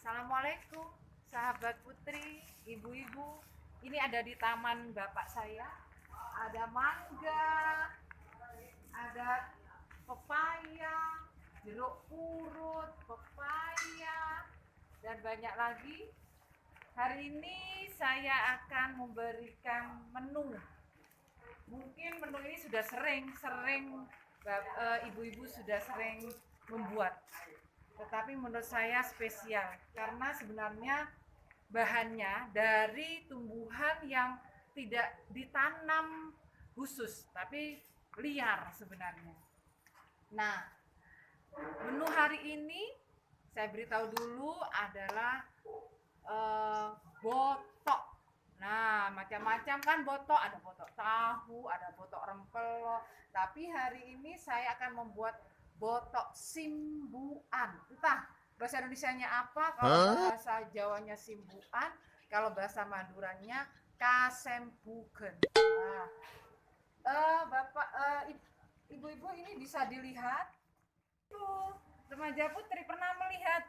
Assalamualaikum, sahabat Putri, ibu-ibu. Ini ada di taman bapak saya. Ada mangga, ada pepaya, jeruk purut, pepaya, dan banyak lagi. Hari ini saya akan memberikan menu. Mungkin menu ini sudah sering ibu-ibu sudah sering membuat. Tetapi menurut saya spesial karena sebenarnya bahannya dari tumbuhan yang tidak ditanam khusus tapi liar sebenarnya. Nah, menu hari ini saya beritahu dulu adalah botok. Nah, macam-macam kan botok, ada botok tahu, ada botok rempelo. Tapi hari ini saya akan membuat botok simbuan. Entah bahasa Indonesianya apa, kalau bahasa Jawanya simbuan, kalau bahasa Maduranya kasembugen. Nah, ibu-ibu ini bisa dilihat. Tuh, remaja Putri pernah melihat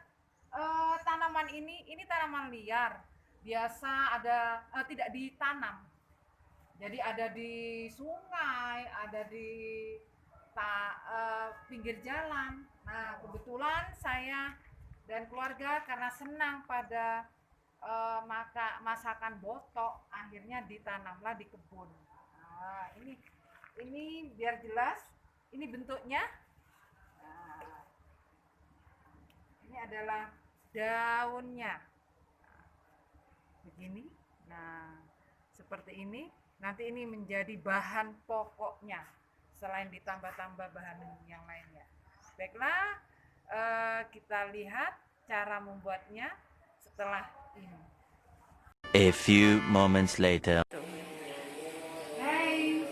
tanaman ini tanaman liar. Biasa ada tidak ditanam. Jadi ada di sungai, ada di pinggir jalan. Nah, kebetulan saya dan keluarga karena senang pada masakan botok, akhirnya ditanamlah di kebun. Nah, ini biar jelas, ini bentuknya. Nah, ini adalah daunnya. Begini. Nah, seperti ini. Nanti ini menjadi bahan pokoknya. Selain ditambah-tambah bahan yang lainnya. Baiklah, kita lihat cara membuatnya setelah ini. A few moments later. Hai,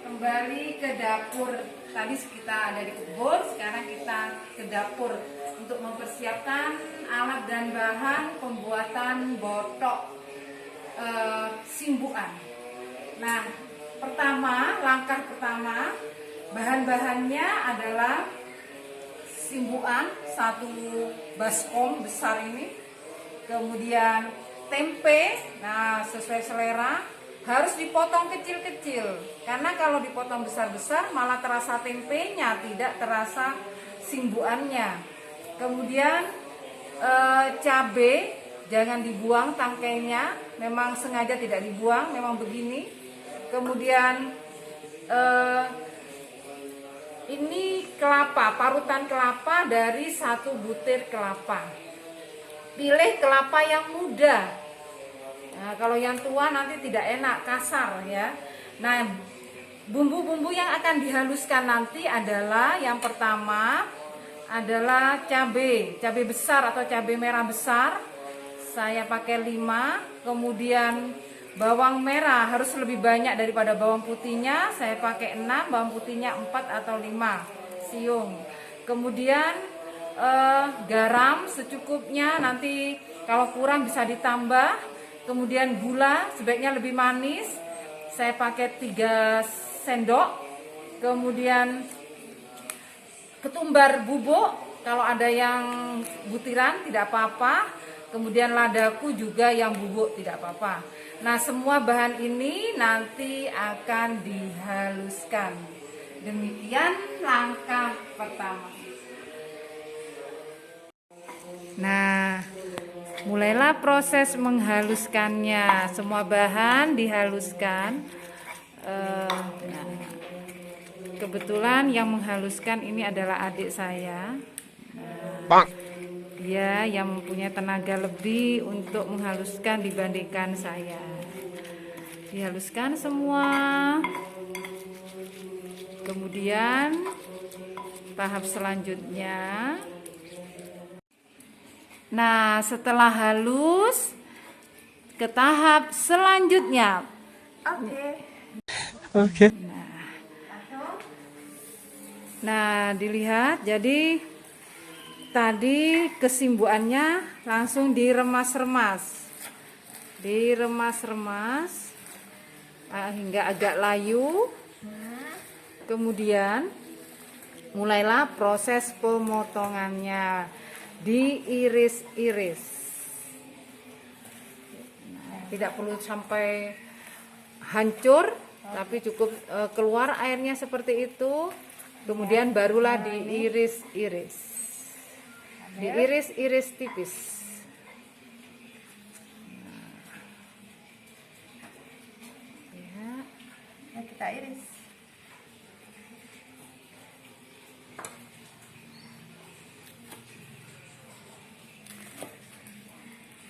kembali ke dapur. Tadi kita ada di kebun, sekarang kita ke dapur untuk mempersiapkan alat dan bahan pembuatan botok simbuan. Nah, langkah pertama, bahan-bahannya adalah simbuan 1 baskom besar ini, kemudian tempe, nah sesuai selera, harus dipotong kecil-kecil, karena kalau dipotong besar-besar malah terasa tempenya, tidak terasa simbuannya. Kemudian cabai, jangan dibuang tangkainya, memang sengaja tidak dibuang, memang begini. Kemudian ini kelapa, parutan kelapa dari 1 butir kelapa. Pilih kelapa yang muda. Nah, kalau yang tua nanti tidak enak, kasar ya. Nah, bumbu-bumbu yang akan dihaluskan nanti adalah yang pertama adalah cabai besar atau cabai merah besar. Saya pakai 5, kemudian bawang merah harus lebih banyak daripada bawang putihnya, saya pakai 6, bawang putihnya 4 atau 5 siung. Kemudian garam secukupnya, nanti kalau kurang bisa ditambah. Kemudian gula sebaiknya lebih manis, saya pakai 3 sendok. Kemudian ketumbar bubuk, kalau ada yang butiran tidak apa-apa. Kemudian ladaku juga yang bubuk tidak apa-apa. Nah, semua bahan ini nanti akan dihaluskan. Demikian langkah pertama. Nah, mulailah proses menghaluskannya. Semua bahan dihaluskan. Kebetulan yang menghaluskan ini adalah adik saya. Dia yang mempunyai tenaga lebih untuk menghaluskan dibandingkan saya. Dihaluskan semua. Kemudian tahap selanjutnya. Nah, setelah halus ke tahap selanjutnya. Oke. Nah, dilihat jadi tadi kesimbuannya langsung diremas-remas hingga agak layu. Kemudian mulailah proses pemotongannya. diiris-iris. Tidak perlu sampai hancur, tapi cukup keluar airnya seperti itu. Kemudian barulah diiris-iris. Diiris-iris tipis. Nah, kita iris.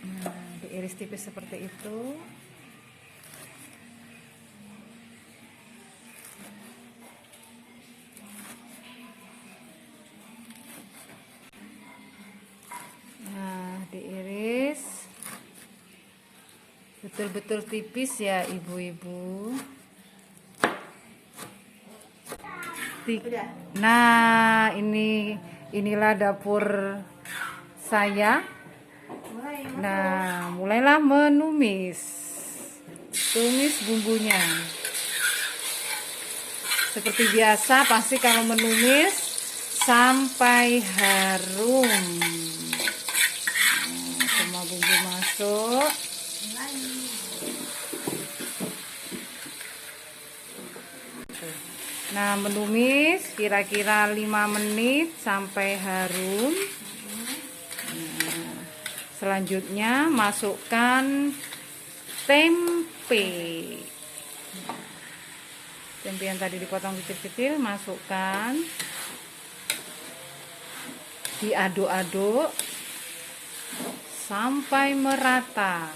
Nah, diiris tipis seperti itu. Nah, diiris betul-betul tipis ya ibu-ibu. Nah, inilah dapur saya. Nah, mulailah menumis. Tumis bumbunya. Seperti biasa, pasti kalau menumis sampai harum. Semua bumbu masuk. Nah, menumis kira-kira 5 menit sampai harum. Nah, selanjutnya masukkan tempe. Tempe yang tadi dipotong kecil-kecil masukkan. Diaduk-aduk sampai merata.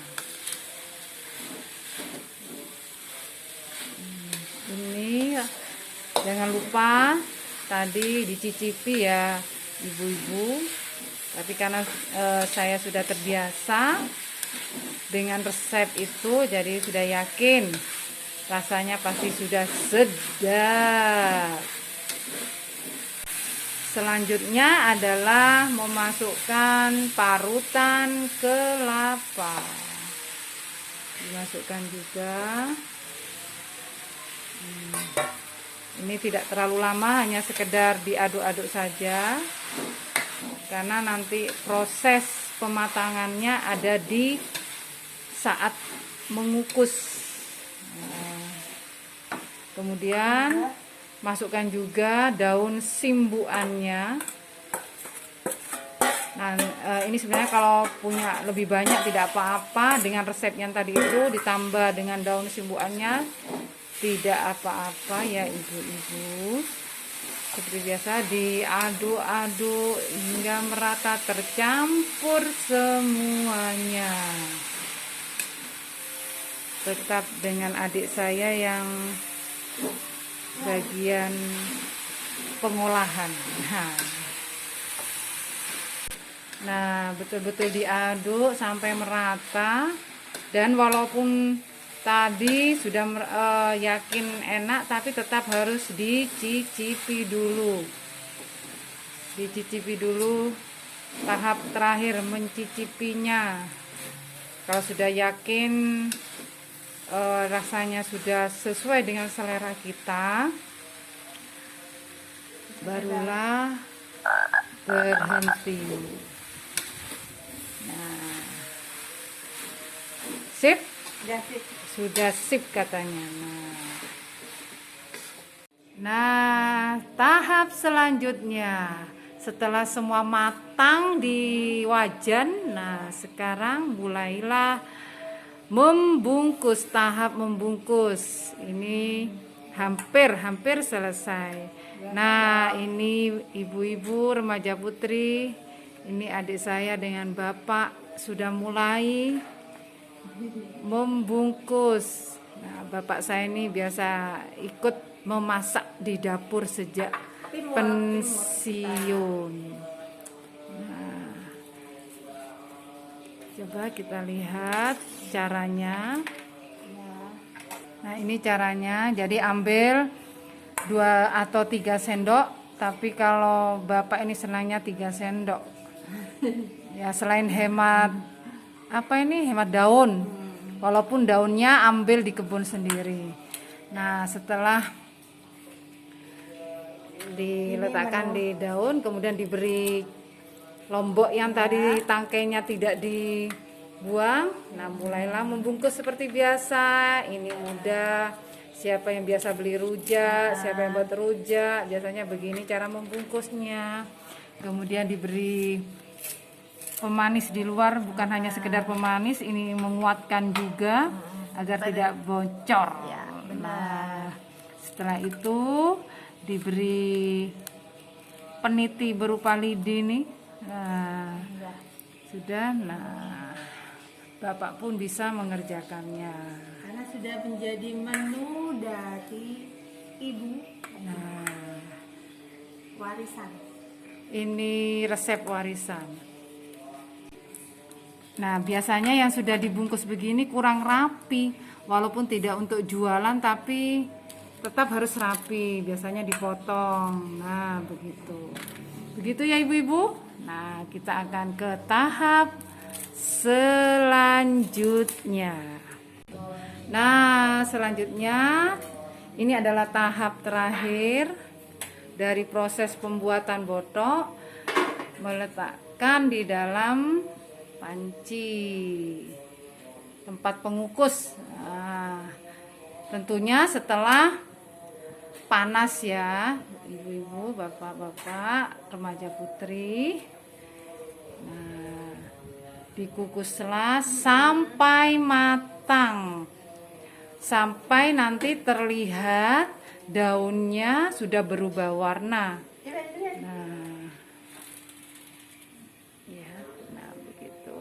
Ini jangan lupa tadi dicicipi ya ibu-ibu, tapi karena saya sudah terbiasa dengan resep itu, jadi sudah yakin rasanya pasti sudah sedap. Selanjutnya adalah memasukkan parutan kelapa. Dimasukkan juga. Ini tidak terlalu lama, hanya sekedar diaduk-aduk saja, karena nanti proses pematangannya ada di saat mengukus. Kemudian masukkan juga daun simbuannya. Nah, ini sebenarnya kalau punya lebih banyak tidak apa-apa, dengan resep yang tadi itu ditambah dengan daun simbuannya tidak apa-apa ya ibu-ibu. Seperti biasa diaduk-aduk hingga merata tercampur semuanya. Tetap dengan adik saya yang bagian pengolahan. Nah, betul-betul diaduk sampai merata. Dan walaupun tadi sudah yakin enak, tapi tetap harus dicicipi dulu. Dicicipi dulu, tahap terakhir mencicipinya. Kalau sudah yakin rasanya sudah sesuai dengan selera kita, barulah berhenti. Nah, sip? Sudah sip katanya. Nah, tahap selanjutnya setelah semua matang di wajan, nah sekarang mulailah membungkus. Tahap membungkus ini hampir selesai. Nah, ini ibu-ibu remaja putri, ini adik saya dengan bapak sudah mulai membungkus. Nah, bapak saya ini biasa ikut memasak di dapur sejak pensiun. Nah, coba kita lihat caranya. Nah, ini caranya. Jadi ambil 2 atau 3 sendok, tapi kalau bapak ini senangnya 3 sendok. Ya, selain hemat hemat daun. Walaupun daunnya ambil di kebun sendiri. Nah, setelah diletakkan di daun, kemudian diberi lombok yang tadi tangkainya tidak dibuang. Nah, mulailah membungkus seperti biasa. Ini mudah. Siapa yang biasa beli rujak, siapa yang buat rujak, biasanya begini cara membungkusnya. Kemudian diberi pemanis di luar, bukan hanya sekedar pemanis, ini menguatkan juga agar tidak bocor. Ya, benar. Nah, setelah itu diberi peniti berupa lidi nih. Nah, Ya. sudah. Nah, Bapak pun bisa mengerjakannya. Karena sudah menjadi menu dari ibu Nah, warisan. ini resep warisan. Nah, biasanya yang sudah dibungkus begini kurang rapi, walaupun tidak untuk jualan tapi tetap harus rapi, biasanya dipotong. Nah, begitu. Begitu ya ibu-ibu. Nah, kita akan ke tahap selanjutnya. Nah, selanjutnya ini adalah tahap terakhir dari proses pembuatan botok, meletakkan di dalam panci tempat pengukus. Nah, tentunya setelah panas ya, ibu-ibu, bapak-bapak, remaja putri. Nah, dikukuslah sampai matang, sampai nanti terlihat daunnya sudah berubah warna. Nah, ya, nah begitu.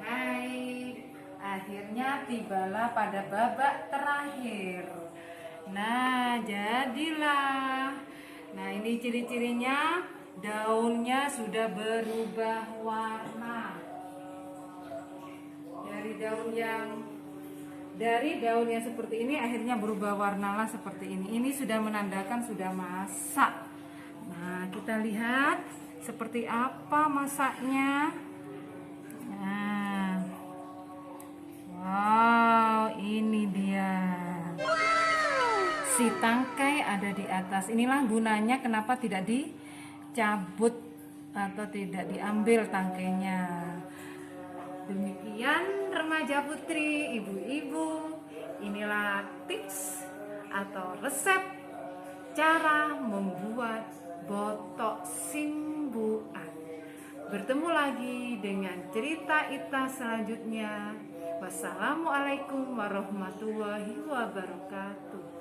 Hai, akhirnya tibalah pada babak terakhir. Nah, jadilah. Nah, ini ciri-cirinya, daunnya sudah berubah warna. Dari daun yang seperti ini akhirnya berubah warnalah seperti ini. Ini sudah menandakan sudah masak. Nah, kita lihat seperti apa masaknya. Nah, wow, ini dia. Si tangkai ada di atas. Inilah gunanya kenapa tidak dicabut atau tidak diambil tangkainya. Demikian remaja putri, ibu-ibu, inilah tips atau resep cara membuat botok simbuan. Bertemu lagi dengan cerita Ita selanjutnya. Wassalamualaikum warahmatullahi wabarakatuh.